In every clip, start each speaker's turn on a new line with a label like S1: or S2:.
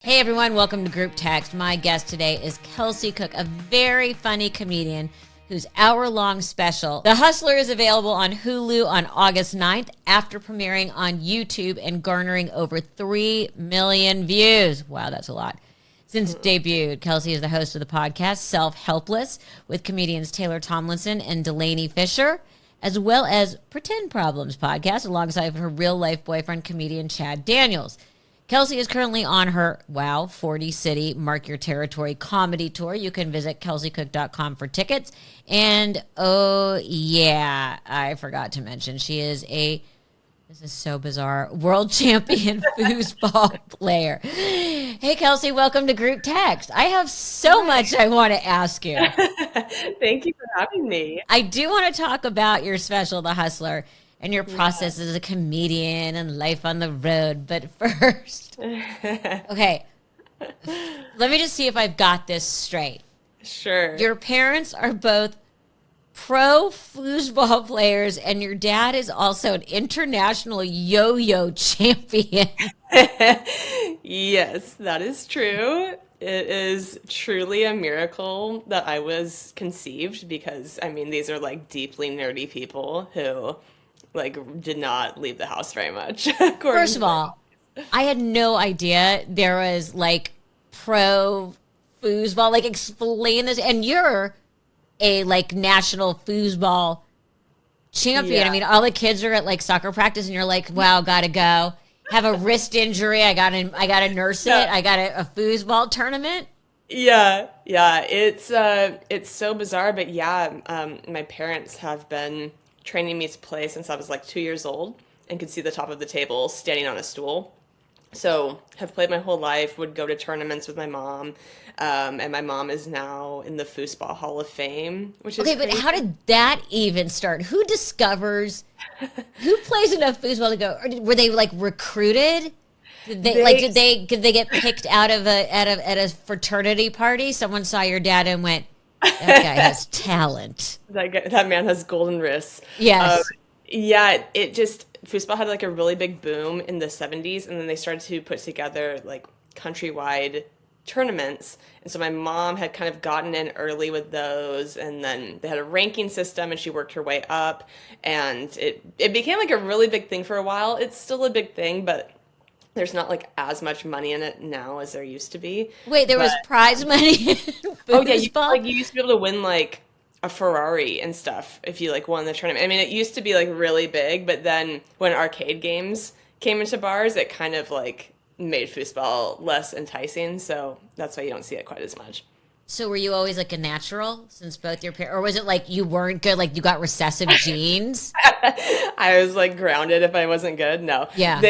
S1: Hey everyone, welcome to Group Text. My guest today is Kelsey Cook, a very funny comedian whose hour-long special, The Hustler, is available on Hulu on August 9th after premiering on YouTube and garnering over 3 million views. Wow, that's a lot. Since it debuted, Kelsey is the host of the podcast Self-Helpless with comedians Taylor Tomlinson and Delaney Fisher, as well as Pretend Problems podcast alongside her real-life boyfriend, comedian Chad Daniels. Kelsey is currently on her 40 city Mark Your Territory comedy tour. You can visit kelseycook.com for tickets. And oh yeah, I forgot to mention she is this is so bizarre, world champion foosball player. Hey Kelsey, welcome to Group Text. I have so much I want to ask you.
S2: Thank you for having me.
S1: I do want to talk about your special, The Hustler, and your process as a comedian and life on the road. But first, okay, let me just see if I've got this straight.
S2: Sure.
S1: Your parents are both pro foosball players, and your dad is also an international yo-yo champion.
S2: Yes, that is true. It is truly a miracle that I was conceived because, these are like deeply nerdy people who did not leave the house very much.
S1: First of all, I had no idea there was pro foosball. Explain this. And you're a national foosball champion.
S2: Yeah.
S1: All the kids are at soccer practice, and you're like, wow, gotta go. Have a wrist injury. I gotta nurse it. I got a foosball tournament.
S2: Yeah, it's so bizarre, but my parents have been training me to play since I was 2 years old and could see the top of the table standing on a stool. So have played my whole life, would go to tournaments with my mom, and my mom is now in the Foosball Hall of Fame, which is
S1: okay. But how did that even start? Who discovers? Who plays enough foosball to go? Or were they recruited? Did they get picked out of at a fraternity party? Someone saw your dad and went, that guy has talent.
S2: That man has golden wrists.
S1: Yes.
S2: Foosball had a really big boom in the 70s, and then they started to put together countrywide tournaments. And so my mom had kind of gotten in early with those, and then they had a ranking system, and she worked her way up, and it became a really big thing for a while. It's still a big thing, but there's not as much money in it now as there used to be.
S1: Wait, there was prize money in
S2: Oh yeah,
S1: foosball?
S2: you used to be able to win a Ferrari and stuff if you won the tournament. It used to be really big, but then when arcade games came into bars, it kind of made foosball less enticing, so that's why you don't see it quite as much.
S1: So were you always a natural since both your parents, or was it you weren't good, you got recessive genes?
S2: I was grounded if I wasn't good. No.
S1: Yeah.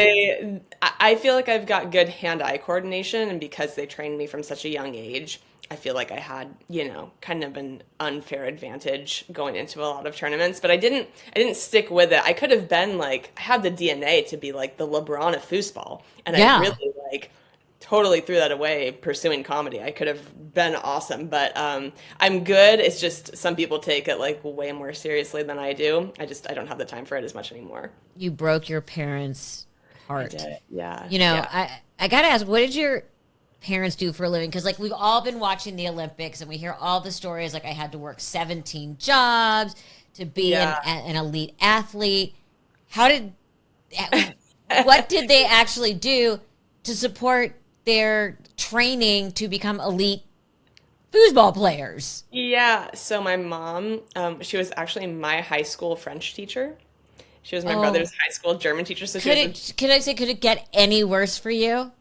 S2: I feel I've got good hand-eye coordination, and because they trained me from such a young age, I feel I had, kind of an unfair advantage going into a lot of tournaments, but I didn't stick with it. I could have been I had the DNA to be the LeBron of foosball, and I really totally threw that away pursuing comedy. I could have been awesome, but I'm good. It's just some people take it way more seriously than I do. I don't have the time for it as much anymore.
S1: You broke your parents' heart.
S2: I did. Yeah.
S1: I gotta ask, what did your parents do for a living? Because we've all been watching the Olympics, and we hear all the stories. I had to work 17 jobs to be an elite athlete. What did they actually do to support their training to become elite foosball players?
S2: Yeah, so my mom, she was actually my high school French teacher. She was my brother's high school German teacher. So
S1: could it get any worse for you?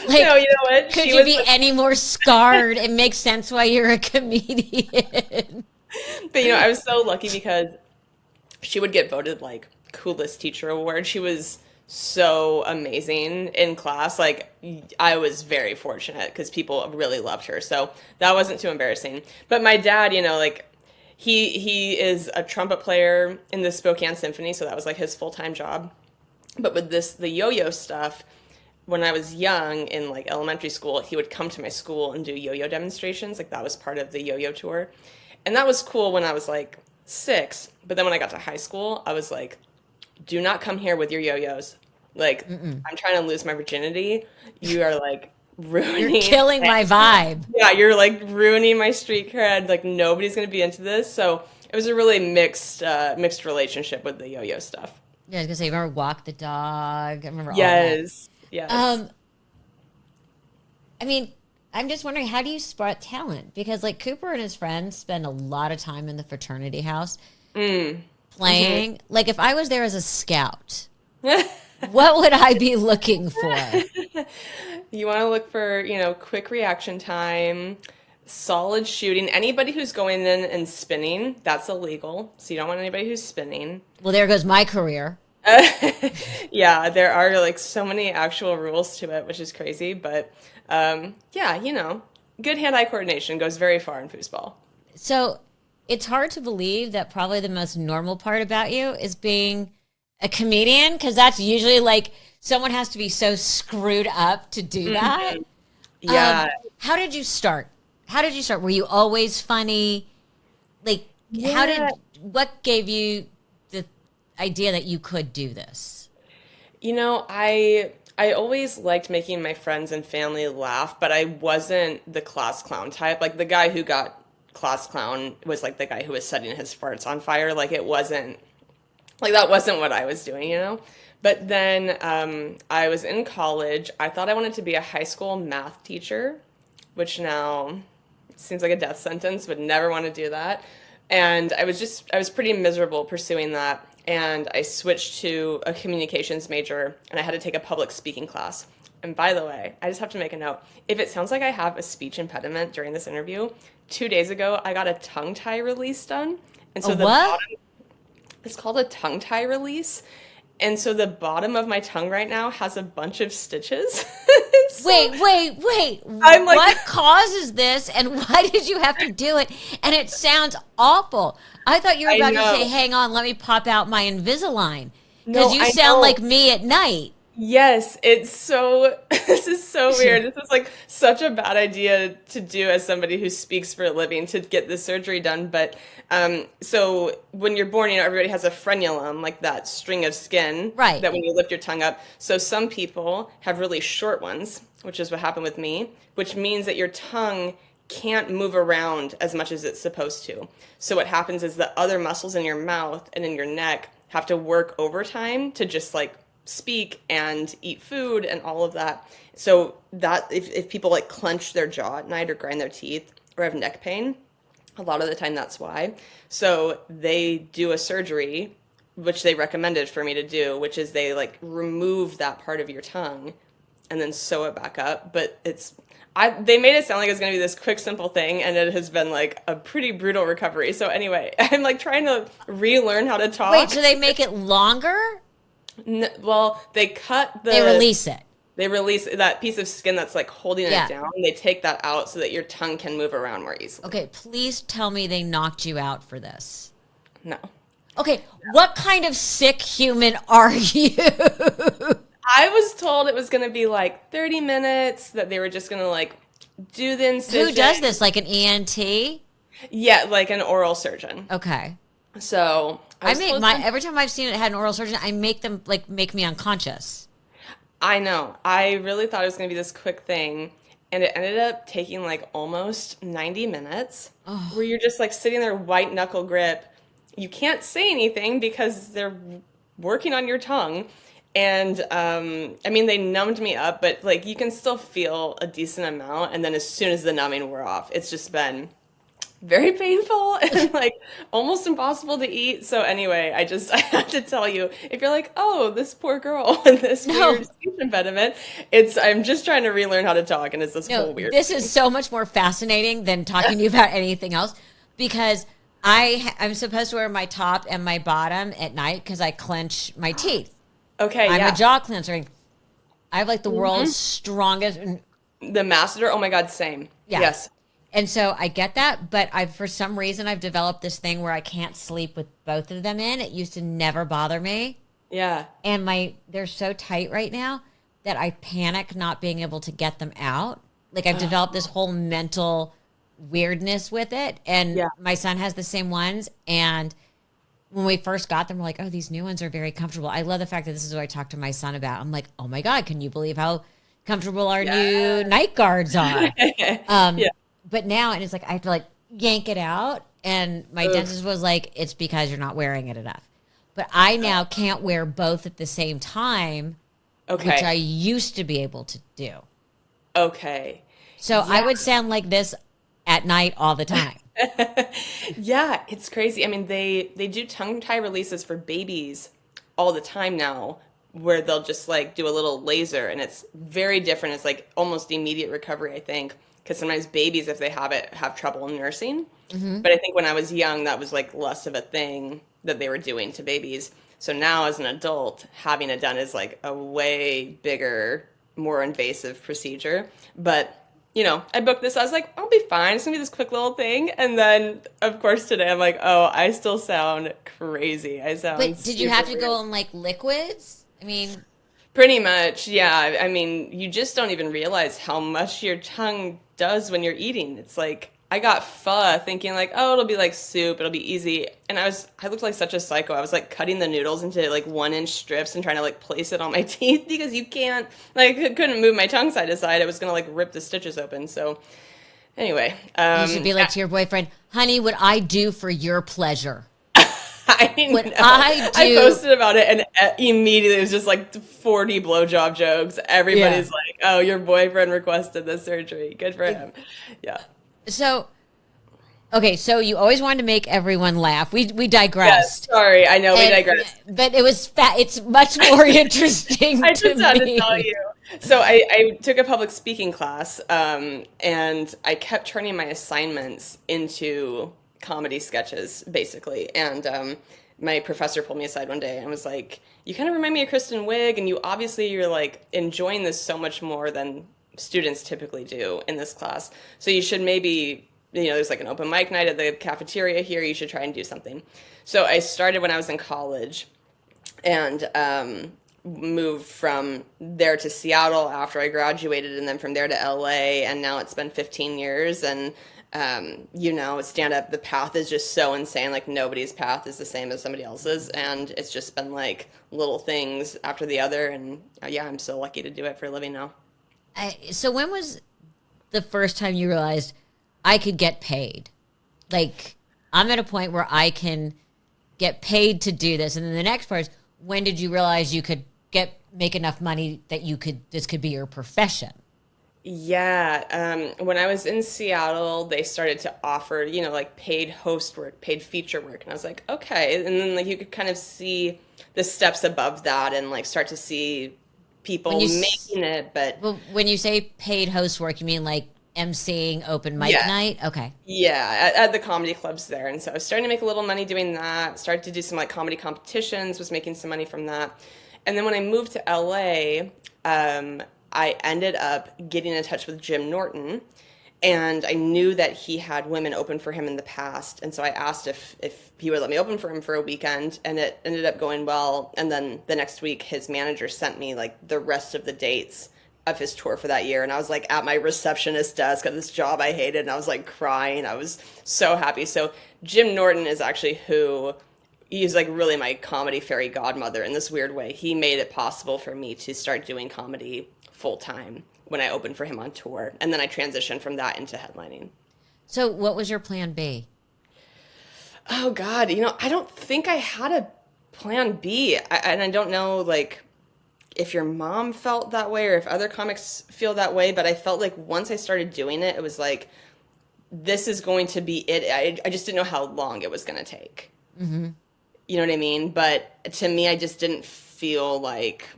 S2: No, you know what?
S1: Could you be any more scarred? It makes sense why you're a comedian.
S2: But I was so lucky because she would get voted coolest teacher award. She was so amazing in class. I was very fortunate because people really loved her. So that wasn't too embarrassing. But my dad, he is a trumpet player in the Spokane Symphony. So that was his full-time job. But with the yo-yo stuff, when I was young in elementary school, he would come to my school and do yo-yo demonstrations. That was part of the yo-yo tour. And that was cool when I was 6. But then when I got to high school, I was do not come here with your yo-yos. I'm trying to lose my virginity. You are ruining.
S1: You're killing my vibe.
S2: Yeah, you're like ruining my street cred. Like nobody's gonna be into this. So it was a really mixed relationship with the yo-yo stuff.
S1: Yeah, I was gonna say, remember Walk the Dog? I remember all that.
S2: Yes.
S1: I mean, I'm just wondering, how do you spot talent? Because like Cooper and his friends spend a lot of time in the fraternity house playing. Mm-hmm. Like if I was there as a scout, what would I be looking for?
S2: You want to look for, quick reaction time, solid shooting. Anybody who's going in and spinning, that's illegal. So you don't want anybody who's spinning.
S1: Well, there goes my career.
S2: Yeah, there are like so many actual rules to it, which is crazy. But good hand-eye coordination goes very far in foosball.
S1: So it's hard to believe that probably the most normal part about you is being a comedian, because that's usually like someone has to be so screwed up to do that.
S2: Yeah.
S1: How did you start? Were you always funny? Like, what gave you the idea that you could do this?
S2: I always liked making my friends and family laugh, but I wasn't the class clown type. Like the guy who got class clown was like the guy who was setting his farts on fire. Like it wasn't, like that wasn't what I was doing, But then I was in college. I thought I wanted to be a high school math teacher, which now seems like a death sentence, would never want to do that. And I was pretty miserable pursuing that. And I switched to a communications major, and I had to take a public speaking class. And by the way, I just have to make a note. If it sounds like I have a speech impediment during this interview, 2 days ago, I got a tongue tie release done. And so it's called a tongue tie release. And so the bottom of my tongue right now has a bunch of stitches.
S1: Wait.
S2: I'm like,
S1: what causes this, and why did you have to do it? And it sounds awful. I thought you were about to say, hang on, let me pop out my Invisalign. Because you sound like me at night.
S2: Yes, this is so weird. This is like such a bad idea to do as somebody who speaks for a living, to get this surgery done. But so when you're born, everybody has a frenulum, like that string of skin,
S1: right,
S2: that when you lift your tongue up. So some people have really short ones, which is what happened with me, which means that your tongue can't move around as much as it's supposed to. So what happens is the other muscles in your mouth and in your neck have to work overtime to just like speak and eat food and all of that. So that if people like clench their jaw at night or grind their teeth or have neck pain, a lot of the time that's why. So they do a surgery, which they recommended for me to do, which is they like remove that part of your tongue and then sew it back up. But they made it sound like it was going to be this quick, simple thing, and it has been like a pretty brutal recovery. So anyway, I'm like trying to relearn how to talk.
S1: Wait, so they make it longer?
S2: Well, they
S1: release it.
S2: They release that piece of skin that's like holding it down. They take that out so that your tongue can move around more easily.
S1: Okay, please tell me they knocked you out for this.
S2: No.
S1: Okay, what kind of sick human are you?
S2: I was told it was going to be like 30 minutes, that they were just going to like do the incision.
S1: Who does this? Like an ENT?
S2: Yeah, like an oral surgeon.
S1: Okay.
S2: So
S1: every time I've seen it had an oral surgeon, I make them like make me unconscious.
S2: I know. I really thought it was going to be this quick thing, and it ended up taking like almost 90 minutes, where you're just like sitting there, white knuckle grip. You can't say anything because they're working on your tongue. And they numbed me up, but like you can still feel a decent amount. And then as soon as the numbing wore off, it's just been very painful and like almost impossible to eat. So anyway, I have to tell you, if you're like, oh, this poor girl with this weird speech impediment, I'm just trying to relearn how to talk, and it's this whole weird
S1: This
S2: thing.
S1: is so much more fascinating than talking to you about anything else, because I'm supposed to wear my top and my bottom at night because I clench my teeth.
S2: Okay,
S1: I'm a jaw cleanser. I have like the world's strongest.
S2: The masseter. Oh my God, same.
S1: Yeah.
S2: Yes.
S1: And so I get that, but for some reason I've developed this thing where I can't sleep with both of them in. It used to never bother me.
S2: Yeah.
S1: And they're so tight right now that I panic not being able to get them out. Like I've developed this whole mental weirdness with it. And my son has the same ones. And when we first got them, we're like, oh, these new ones are very comfortable. I love the fact that this is what I talk to my son about. I'm like, oh my God, can you believe how comfortable our new night guards are.
S2: Yeah.
S1: But now, and it's like, I have to like yank it out. And my dentist was like, it's because you're not wearing it enough. But I now can't wear both at the same time, which I used to be able to do.
S2: Okay.
S1: So I would sound like this at night all the time.
S2: Yeah, it's crazy. I mean, they do tongue tie releases for babies all the time now, where they'll just like do a little laser, and it's very different. It's like almost immediate recovery, I think, because sometimes babies, if they have it, have trouble nursing. But I think when I was young, that was like less of a thing that they were doing to babies. So now as an adult, having it done is like a way bigger, more invasive procedure. But you know, I booked this. I was like, I'll be fine. It's gonna be this quick little thing. And then, of course, today I'm like, oh, I still sound crazy. I sound.
S1: But did you have to
S2: weird.
S1: go on like liquids? I mean,
S2: Pretty much, yeah. I mean, you just don't even realize how much your tongue does when you're eating. It's like I got pho thinking like, oh, it'll be like soup, it'll be easy. And I looked like such a psycho. I was like cutting the noodles into like 1-inch strips and trying to like place it on my teeth because you can't, like, I couldn't move my tongue side to side. It was gonna like rip the stitches open. So anyway,
S1: you should be like to your boyfriend, honey, what I do for your pleasure.
S2: I
S1: What
S2: know.
S1: I do.
S2: I posted about it and immediately it was just like 40 blowjob jokes. Everybody's like, oh, your boyfriend requested this surgery. Good for him. Yeah.
S1: So, okay, so you always wanted to make everyone laugh. We
S2: Yes,
S1: digressed.
S2: sorry. I know we
S1: And-
S2: digressed.
S1: But it was it's much more interesting
S2: I
S1: to
S2: just had
S1: me.
S2: to tell you. So I took a public speaking class, and I kept turning my assignments into comedy sketches, basically. And my professor pulled me aside one day and was like, "You kind of remind me of Kristen Wiig, and you're like enjoying this so much more than students typically do in this class. So you should maybe." There's like an open mic night at the cafeteria here. You should try and do something. So I started when I was in college and moved from there to Seattle after I graduated, and then from there to LA. And now it's been 15 years. And, stand up, the path is just so insane. Like nobody's path is the same as somebody else's. And it's just been like little things after the other. And I'm so lucky to do it for a living now.
S1: So when was the first time you realized I could get paid? Like, I'm at a point where I can get paid to do this. And then the next part is, when did you realize you could make enough money that this could be your profession?
S2: Yeah, when I was in Seattle, they started to offer, like paid host work, paid feature work. And I was like, okay. And then like you could kind of see the steps above that and like start to see people making it. But
S1: well, when you say paid host work, you mean like emceeing open mic night? Okay.
S2: Yeah, at the comedy clubs there. And so I was starting to make a little money doing that, started to do some like comedy competitions, was making some money from that. And then when I moved to LA, I ended up getting in touch with Jim Norton, and I knew that he had women open for him in the past. And so I asked if he would let me open for him for a weekend, and it ended up going well. And then the next week, his manager sent me like the rest of the dates of his tour for that year. And I was like at my receptionist desk at this job I hated, and I was like crying. I was so happy. So Jim Norton is actually he's like really my comedy fairy godmother in this weird way. He made it possible for me to start doing comedy full time when I opened for him on tour. And then I transitioned from that into headlining.
S1: So what was your plan B?
S2: Oh God, I don't think I had a plan B. And I don't know like if your mom felt that way or if other comics feel that way, but I felt like once I started doing it, it was like, this is going to be it. I just didn't know how long it was going to take. Mm-hmm. You know what I mean? But to me, I just didn't feel like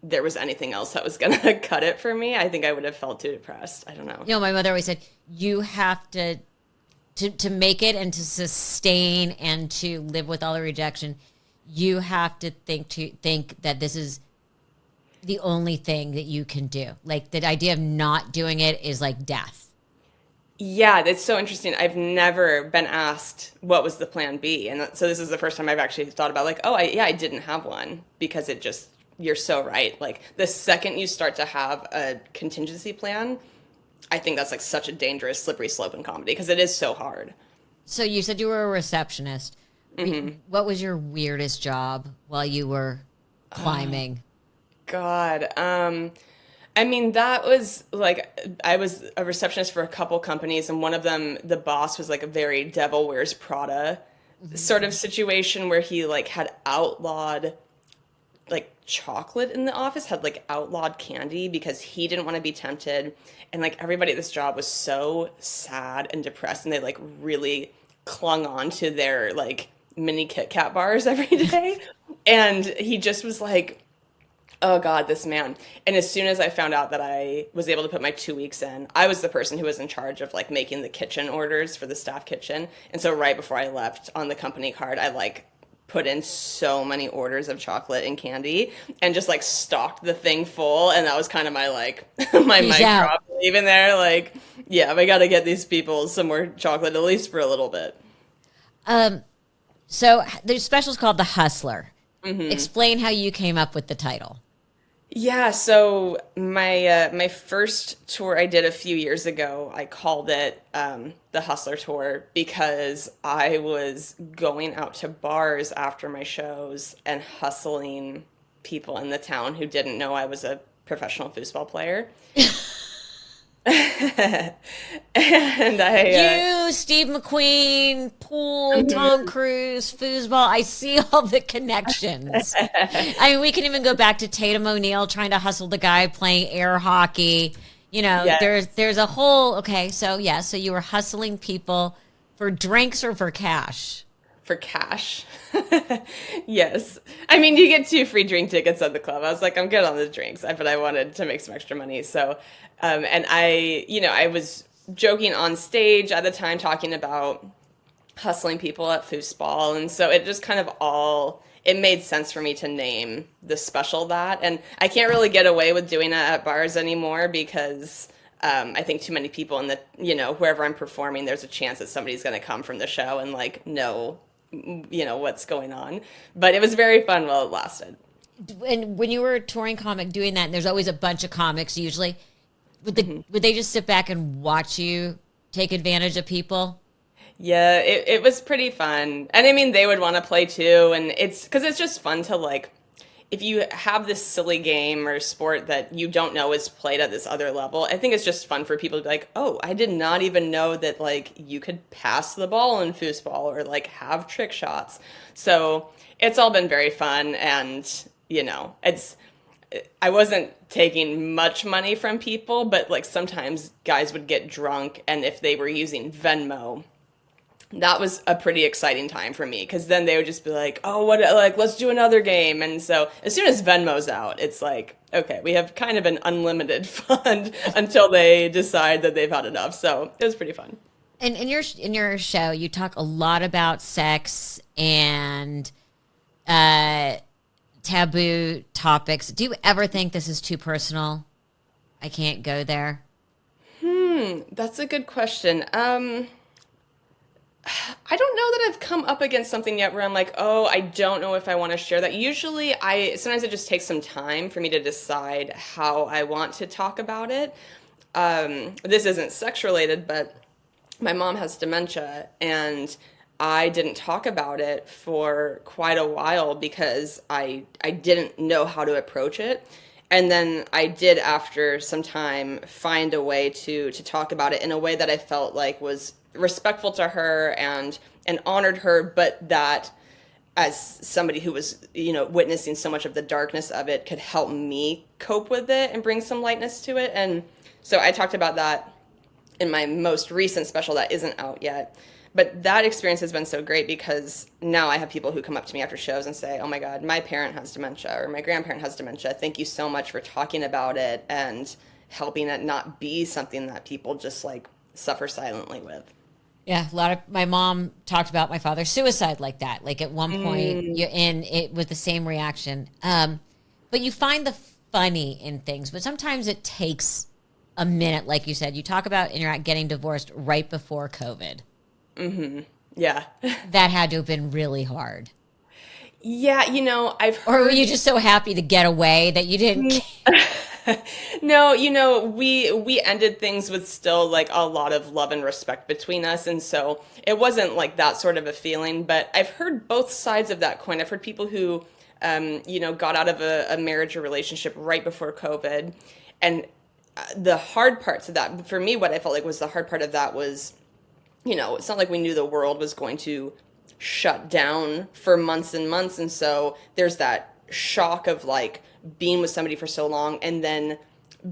S2: there was anything else that was going to cut it for me. I think I would have felt too depressed. I don't know.
S1: My mother always said, you have to make it and to sustain and to live with all the rejection, you have to think that this is the only thing that you can do. Like the idea of not doing it is like death.
S2: Yeah, that's so interesting. I've never been asked what was the plan B. And so this is the first time I've actually thought about like, I didn't have one, because you're so right. Like the second you start to have a contingency plan, I think that's like such a dangerous slippery slope in comedy because it is so hard.
S1: So you said you were a receptionist. Mm-hmm. What was your weirdest job while you were climbing?
S2: God. I mean, that was like, I was a receptionist for a couple companies, and one of them, the boss was like a very Devil Wears Prada sort of situation where he like had outlawed like chocolate in the office, had like outlawed candy because he didn't want to be tempted. And like everybody at this job was so sad and depressed, and they like really clung on to their like mini Kit Kat bars every day. And he just was like, oh God, this man. And as soon as I found out that I was able to put my 2 weeks in, I was the person who was in charge of like making the kitchen orders for the staff kitchen. And so right before I left on the company card, I like put in so many orders of chocolate and candy and just like stocked the thing full. And that was kind of my like my
S1: Peace
S2: mic
S1: out.
S2: drop even there. Like, yeah, I got to get these people some more chocolate at least for a little bit.
S1: So the special's called The Hustler. Explain how you came up with the title.
S2: Yeah, so my first tour I did a few years ago, I called it the Hustler Tour because I was going out to bars after my shows and hustling people in the town who didn't know I was a professional foosball player. And
S1: You, Steve McQueen, Poole, Tom Cruise, Foosball. I see all the connections. I mean, we can even go back to Tatum O'Neal trying to hustle the guy playing air hockey. You know,
S2: yeah,
S1: there's a whole, okay, so yeah, so you were hustling people for drinks or for cash?
S2: for cash. Yes. I mean, you get 2 free drink tickets at the club. I was like, I'm good on the drinks, but I wanted to make some extra money. So, and I was joking on stage at the time talking about hustling people at Foosball. And so it just kind of it made sense for me to name the special that. And I can't really get away with doing that at bars anymore because I think too many people in wherever I'm performing, there's a chance that somebody's going to come from the show and like know what's going on. But it was very fun while it lasted.
S1: And when you were a touring comic doing that, and there's always a bunch of comics usually, would they just sit back and watch you take advantage of people?
S2: Yeah, it was pretty fun. And I mean, they would want to play too. And it's because it's just fun to like, if you have this silly game or sport that you don't know is played at this other level, I think it's just fun for people to be like, oh, I did not even know that like you could pass the ball in foosball or like have trick shots. So it's all been very fun. And, I wasn't taking much money from people, but like sometimes guys would get drunk, and if they were using Venmo, that was a pretty exciting time for me because then they would just be like, oh, what, like, let's do another game. And so as soon as Venmo's out, it's like, okay, we have kind of an unlimited fund until they decide that they've had enough. So it was pretty fun.
S1: And in your show, you talk a lot about sex and taboo topics. Do you ever think this is too personal? I can't go there.
S2: That's a good question. I don't know that I've come up against something yet where I'm like, oh, I don't know if I want to share that. Usually sometimes it just takes some time for me to decide how I want to talk about it. This isn't sex related, but my mom has dementia, and I didn't talk about it for quite a while because I didn't know how to approach it. And then I did, after some time, find a way to talk about it in a way that I felt like was respectful to her and honored her, but that as somebody who was, witnessing so much of the darkness of it could help me cope with it and bring some lightness to it. And so I talked about that in my most recent special that isn't out yet. But that experience has been so great because now I have people who come up to me after shows and say, oh my God, my parent has dementia or my grandparent has dementia. Thank you so much for talking about it and helping it not be something that people just like suffer silently with.
S1: Yeah, my mom talked about my father's suicide like that. Like at one point, it was the same reaction. But you find the funny in things, but sometimes it takes a minute, like you said. You talk about and you're getting divorced right before COVID.
S2: Yeah.
S1: That had to have been really hard.
S2: Yeah, I've heard...
S1: Or were you just so happy to get away that you didn't...
S2: No, we ended things with still like a lot of love and respect between us. And so it wasn't like that sort of a feeling, but I've heard both sides of that coin. I've heard people who, got out of a marriage or relationship right before COVID. And the hard parts of that, for me, what I felt like was the hard part of that was, it's not like we knew the world was going to shut down for months and months. And so there's that shock of like being with somebody for so long and then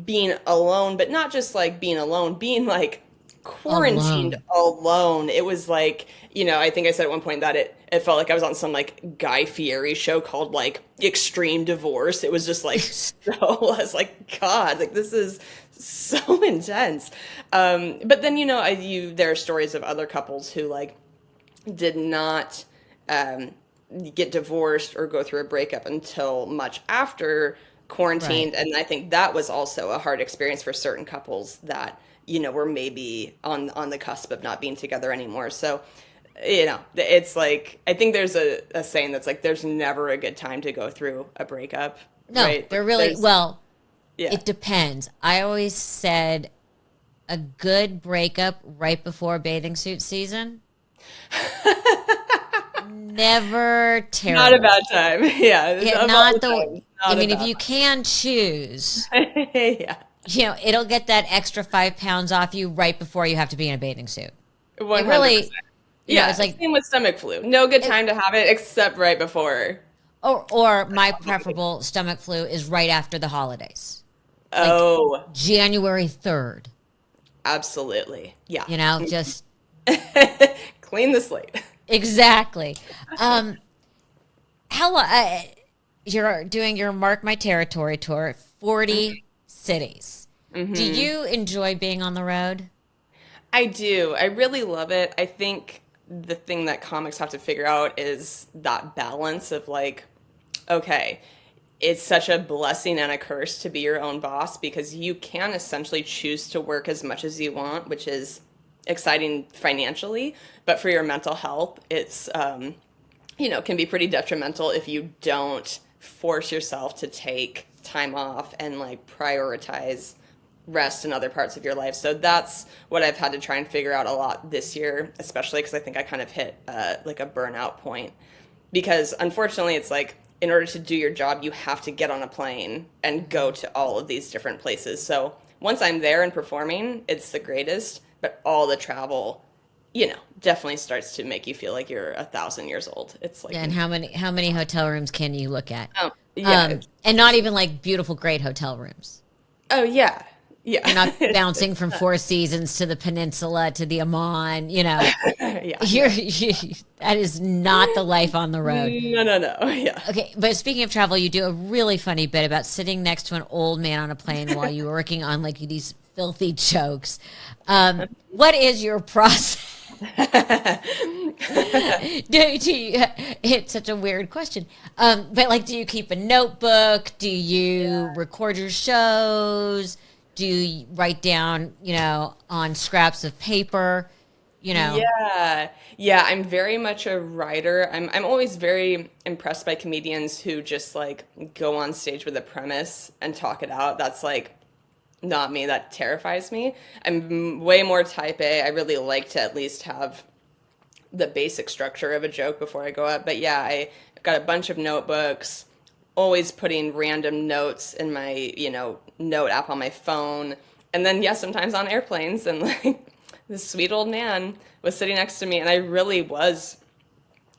S2: being alone, but not just like being alone, being like quarantined alone. It was like, I think I said at one point that it felt like I was on some like Guy Fieri show called like Extreme Divorce. It was just like, so I was like, God, like this is so intense. But then, there are stories of other couples who like did not get divorced or go through a breakup until much after quarantined. Right. And I think that was also a hard experience for certain couples that, were maybe on the cusp of not being together anymore. So, it's like, I think there's a saying that's like, there's never a good time to go through a breakup.
S1: No,
S2: right?
S1: There really, it depends. I always said a good breakup right before bathing suit season. Never terrible.
S2: Not a bad time. Yeah.
S1: Not the. I mean, if you can choose, it'll get that extra 5 pounds off you right before you have to be in a bathing suit.
S2: 100%.
S1: It really, it's like
S2: same with stomach flu. No good time to have it except right before.
S1: Or my preferable stomach flu is right after the holidays.
S2: Like
S1: January 3rd.
S2: Absolutely. Yeah.
S1: Just
S2: clean the slate.
S1: Exactly. You're doing your Mark My Territory tour, 40 cities. Mm-hmm. Do you enjoy being on the road?
S2: I do. I really love it. I think the thing that comics have to figure out is that balance of like, okay, it's such a blessing and a curse to be your own boss because you can essentially choose to work as much as you want, which is exciting financially, but for your mental health, it's, can be pretty detrimental if you don't force yourself to take time off and like prioritize rest in other parts of your life. So that's what I've had to try and figure out a lot this year, especially because I think I kind of hit like a burnout point because unfortunately it's like in order to do your job, you have to get on a plane and go to all of these different places. So once I'm there and performing, it's the greatest, but all the travel, definitely starts to make you feel like you're 1,000 years old. It's like,
S1: and how many hotel rooms can you look at?
S2: Yeah.
S1: And not even like beautiful, great hotel rooms.
S2: Oh yeah. Yeah.
S1: You're not bouncing from Four Seasons to the Peninsula to the Amman,
S2: Yeah.
S1: That is not the life on the road.
S2: No. Yeah.
S1: Okay, but speaking of travel, you do a really funny bit about sitting next to an old man on a plane while you're working on like these filthy jokes. What is your process? It's such a weird question. But like, do you keep a notebook? Do you record your shows? Do you write down, on scraps of paper?
S2: Yeah, I'm very much a writer. I'm always very impressed by comedians who just like go on stage with a premise and talk it out. That's like not me. That terrifies me. I'm way more type A. I really like to at least have the basic structure of a joke before I go up. But yeah, I've got a bunch of notebooks, always putting random notes in my, note app on my phone. And then, sometimes on airplanes. And like this sweet old man was sitting next to me and I really was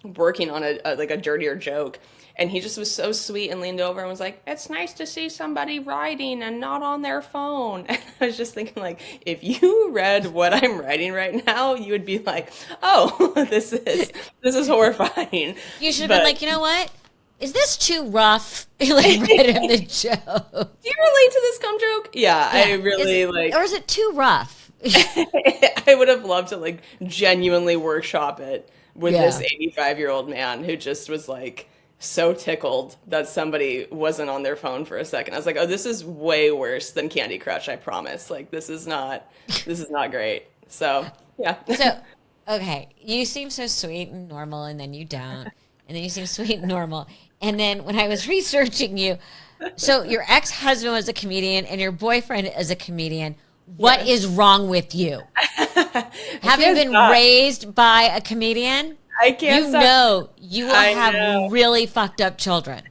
S2: working on a dirtier joke. And he just was so sweet and leaned over and was like, it's nice to see somebody writing and not on their phone. And I was just thinking like, if you read what I'm writing right now, you would be like, oh, this is horrifying.
S1: You should have been like, you know what? Is this too rough? Like, read him the joke.
S2: Do you relate to this cum joke? Yeah. I really
S1: or is it too rough?
S2: I would have loved to like genuinely workshop it with this 85-year-old man who just was like, so tickled that somebody wasn't on their phone for a second. I was like, oh, this is way worse than Candy Crush, I promise. Like, this is not great. So, yeah.
S1: So, okay, you seem so sweet and normal, and then you don't. And then you seem sweet and normal. And then when I was researching you, so your ex-husband was a comedian and your boyfriend is a comedian. What is wrong with you? Having been raised by a comedian?
S2: I can't
S1: you will have really fucked up children.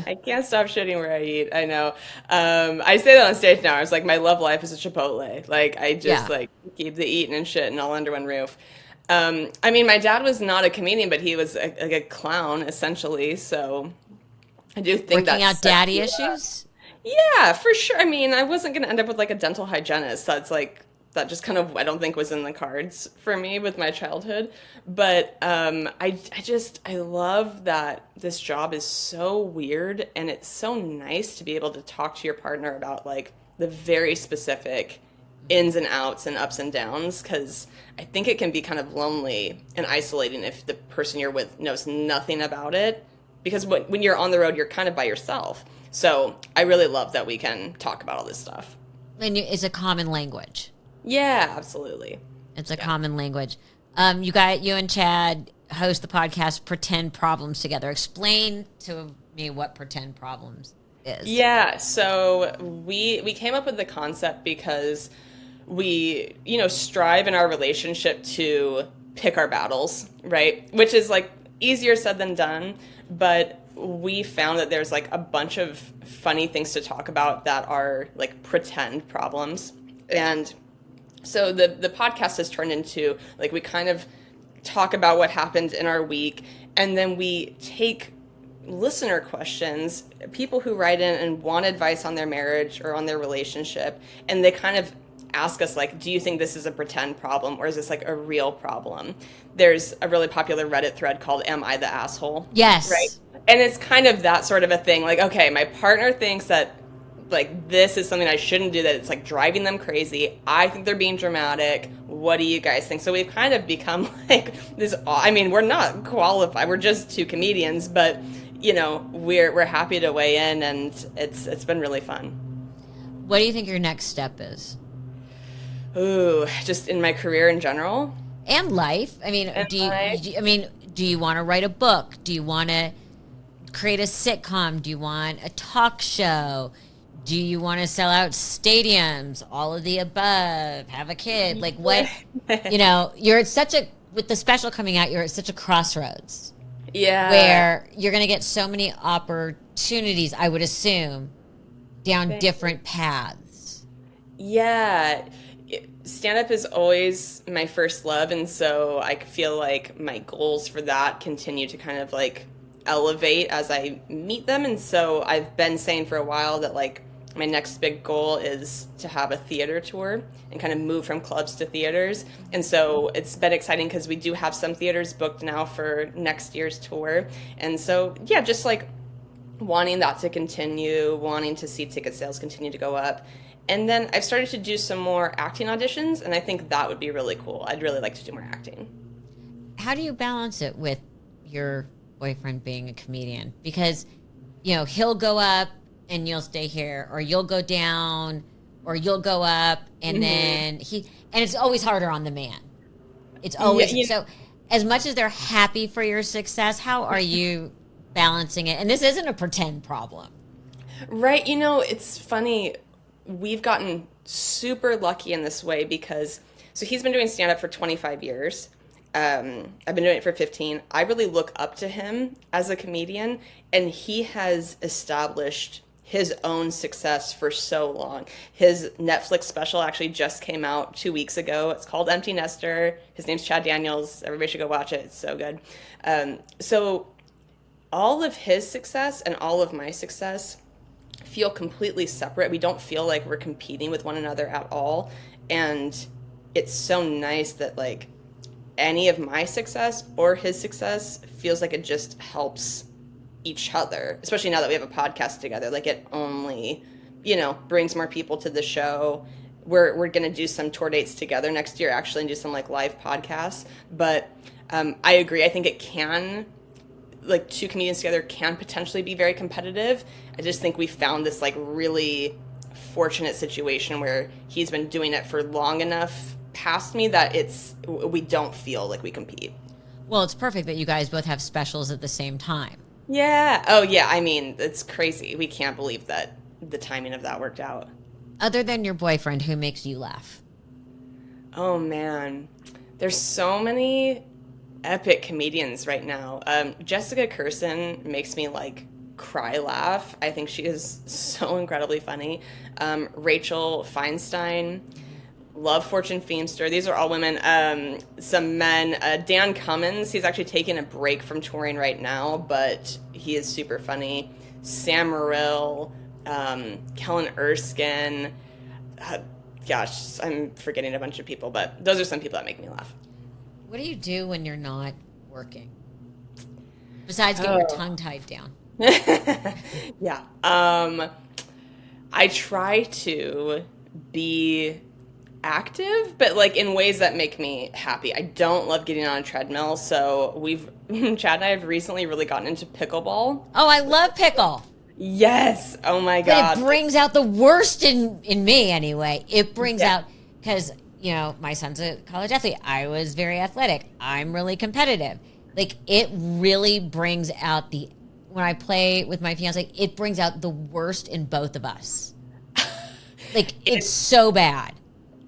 S2: I can't stop shitting where I eat. I know. I say that on stage now. I was like, my love life is a Chipotle. Like, I just
S1: Yeah.
S2: like keep the eating and shit and all under one roof. I mean, my dad was not a comedian, but he was like a clown essentially. So I do think
S1: Working
S2: that
S1: out
S2: sets
S1: daddy
S2: you up.
S1: issues?
S2: Yeah, for sure. I mean, I wasn't going to end up with like a dental hygienist. That's like, that just kind of, I don't think was in the cards for me with my childhood. But I love that this job is so weird and it's so nice to be able to talk to your partner about like the very specific ins and outs and ups and downs because I think it can be kind of lonely and isolating if the person you're with knows nothing about it because when you're on the road, you're kind of by yourself. So I really love that we can talk about all this stuff.
S1: And it's a common language.
S2: Yeah, absolutely.
S1: It's a
S2: Yeah.
S1: common language. You and Chad host the podcast Pretend Problems together. Explain to me what Pretend Problems is.
S2: Yeah, so we came up with the concept because we, strive in our relationship to pick our battles, right? Which is like easier said than done, but we found that there's like a bunch of funny things to talk about that are like pretend problems. And so the podcast has turned into like we kind of talk about what happened in our week and then we take listener questions, people who write in and want advice on their marriage or on their relationship, and they kind of ask us like, do you think this is a pretend problem or is this like a real problem? There's a really popular Reddit thread called Am I the Asshole?
S1: Yes.
S2: Right. And it's kind of that sort of a thing. Like, okay, my partner thinks that like this is something I shouldn't do, that it's like driving them crazy. I think they're being dramatic. What do you guys think? So we've kind of become like this, I mean, we're not qualified. We're just two comedians, but we're happy to weigh in and it's been really fun.
S1: What do you think your next step is?
S2: Ooh, just in my career in general.
S1: And life. I mean,
S2: And
S1: do you want to write a book? Do you want to create a sitcom? Do you want a talk show? Do you want to sell out stadiums? All of the above. Have a kid? Like what? You're at with the special coming out, you're at such a crossroads.
S2: Yeah.
S1: Where you're going to get so many opportunities, I would assume, down different paths.
S2: Yeah. Stand-up is always my first love, and so I feel like my goals for that continue to kind of like elevate as I meet them. And so I've been saying for a while that like my next big goal is to have a theater tour and kind of move from clubs to theaters. And so it's been exciting because we do have some theaters booked now for next year's tour. And so, yeah, just like wanting that to continue, wanting to see ticket sales continue to go up. And then I've started to do some more acting auditions, and I think that would be really cool. I'd really like to do more acting.
S1: How do you balance it with your boyfriend being a comedian? Because, he'll go up and you'll stay here, or you'll go down, or you'll go up, and then and it's always harder on the man. It's always, so as much as they're happy for your success, how are you balancing it? And this isn't a pretend problem.
S2: Right. It's funny. We've gotten super lucky in this way because, so he's been doing stand-up for 25 years. I've been doing it for 15. I really look up to him as a comedian, and he has established his own success for so long. His Netflix special actually just came out 2 weeks ago. It's called Empty Nester. His name's Chad Daniels. Everybody should go watch it. It's so good. So all of his success and all of my success feel completely separate. We don't feel like we're competing with one another at all. And it's so nice that like any of my success or his success feels like it just helps each other, especially now that we have a podcast together. Like it only, brings more people to the show. We're going to do some tour dates together next year, actually, and do some like live podcasts. But I agree. I think it can, like two comedians together can potentially be very competitive. I just think we found this like really fortunate situation where he's been doing it for long enough past me that we don't feel like we compete.
S1: Well, it's perfect that you guys both have specials at the same time.
S2: Yeah. Oh, yeah. I mean, it's crazy. We can't believe that the timing of that worked out.
S1: Other than your boyfriend, who makes you laugh?
S2: Oh, man. There's so many epic comedians right now. Jessica Kirson makes me like cry laugh. I think she is so incredibly funny. Rachel Feinstein, love Fortune Feimster. These are all women. Some men. Dan Cummins, he's actually taking a break from touring right now, but he is super funny. Sam Morrill, Kellen Erskine. Gosh, I'm forgetting a bunch of people, but those are some people that make me laugh.
S1: What do you do when you're not working? Besides getting your tongue tied down.
S2: Yeah. I try to be active, but like in ways that make me happy. I don't love getting on a treadmill, so Chad and I have recently really gotten into pickleball.
S1: Oh, I love pickle.
S2: Yes. Oh my God.
S1: But it brings out the worst in me anyway. It brings out, because, you know, my son's a college athlete. I was very athletic. I'm really competitive. Like, it really brings out when I play with my fiance, it brings out the worst in both of us. Like, it's so bad.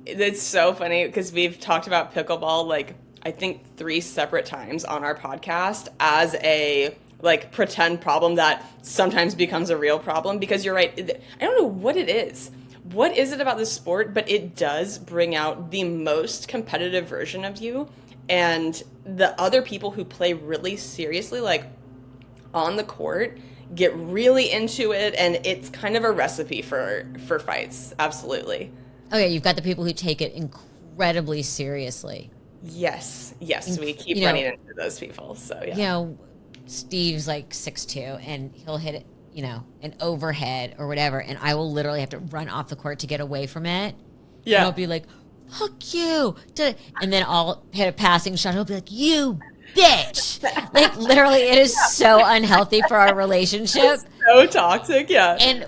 S2: It's so funny because we've talked about pickleball, like, I think 3 separate times on our podcast as a like pretend problem that sometimes becomes a real problem, because you're right. I don't know what it is. What is it about this sport? But it does bring out the most competitive version of you, and the other people who play really seriously, like on the court, get really into it, and it's kind of a recipe for fights. Absolutely.
S1: Oh yeah, you've got the people who take it incredibly seriously.
S2: Yes, we keep running into those people. So yeah.
S1: You know, Steve's like 6'2", and he'll hit it, you know, an overhead or whatever, and I will literally have to run off the court to get away from it. Yeah. And I'll be like, fuck you. And then I'll hit a passing shot. He'll be like, you bitch. Like, literally, it is so unhealthy for our relationship.
S2: It's so toxic, yeah.
S1: And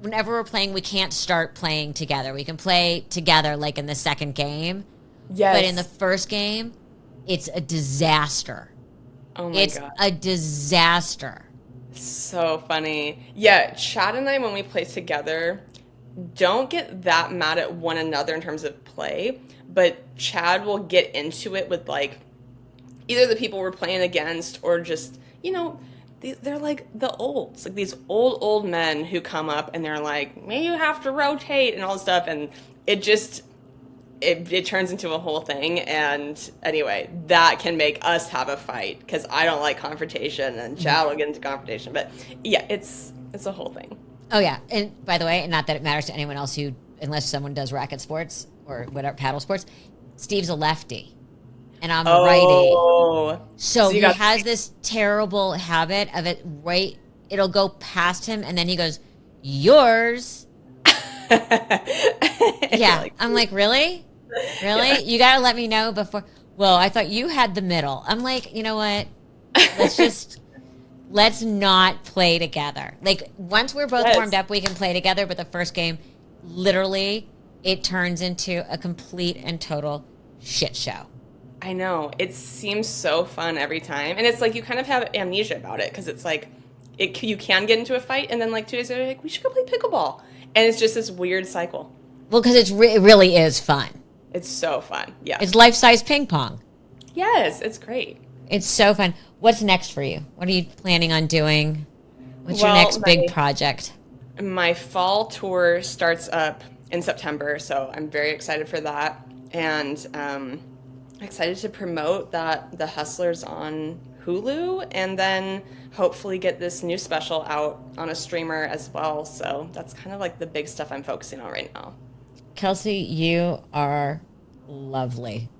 S1: whenever we're playing, we can't start playing together. We can play together, like, in the second game. Yes. But in the first game, it's a disaster.
S2: Oh my God.
S1: It's a disaster.
S2: So funny. Yeah, Chad and I, when we play together, don't get that mad at one another in terms of play, but Chad will get into it with, like, either the people we're playing against or just, you know, they're like the olds, like these old men who come up and they're like, maybe you have to rotate and all this stuff, and it just... It turns into a whole thing, and anyway, that can make us have a fight because I don't like confrontation, and Chad will get into confrontation. But yeah, it's a whole thing.
S1: Oh yeah, and by the way, and not that it matters to anyone else unless someone does racket sports or whatever, paddle sports, Steve's a lefty, and I'm righty. So he has this terrible habit of it'll go past him, and then he goes, yours. Yeah, I'm like, really? Yeah. You gotta let me know before. Well, I thought you had the middle. I'm like, you know what? Let's not play together. Like, once we're both warmed up, we can play together. But the first game, literally, it turns into a complete and total shit show.
S2: I know. It seems so fun every time, and it's like you kind of have amnesia about it because it's like you can get into a fight, and then like 2 days later, you're like, we should go play pickleball. And it's just this weird cycle.
S1: Well, because it really is fun.
S2: It's so fun. Yeah.
S1: It's life-size ping pong.
S2: Yes, it's great.
S1: It's so fun. What's next for you? What are you planning on doing? What's your next big project? My
S2: fall tour starts up in September, so I'm very excited for that. And excited to promote the Hustlers on Hulu, and then hopefully get this new special out on a streamer as well. So that's kind of like the big stuff I'm focusing on right now.
S1: Kelsey, you are lovely.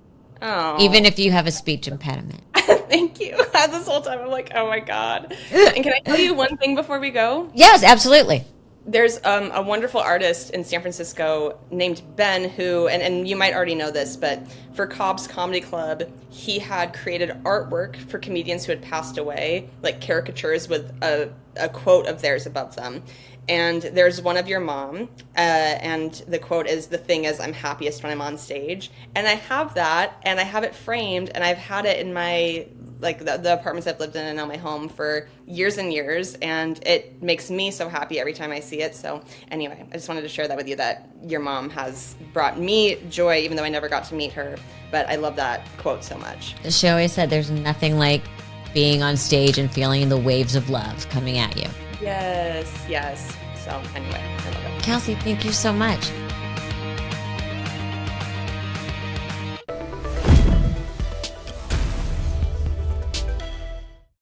S2: Oh.
S1: Even if you have a speech impediment.
S2: Thank you. This whole time I'm like, oh my God. And can I tell you one thing before we go?
S1: Yes, absolutely.
S2: There's a wonderful artist in San Francisco named Ben who, and you might already know this, but for Cobb's Comedy Club, he had created artwork for comedians who had passed away, like caricatures with a quote of theirs above them. And there's one of your mom, and the quote is, "The thing is, I'm happiest when I'm on stage." And I have that, and I have it framed, and I've had it in my, like, the apartments I've lived in and now my home for years and years, and it makes me so happy every time I see it. So anyway, I just wanted to share that with you, that your mom has brought me joy, even though I never got to meet her. But I love that quote so much.
S1: She always said there's nothing like being on stage and feeling the waves of love coming at you.
S2: Yes. So anyway, I love it.
S1: Kelsey, thank you so much.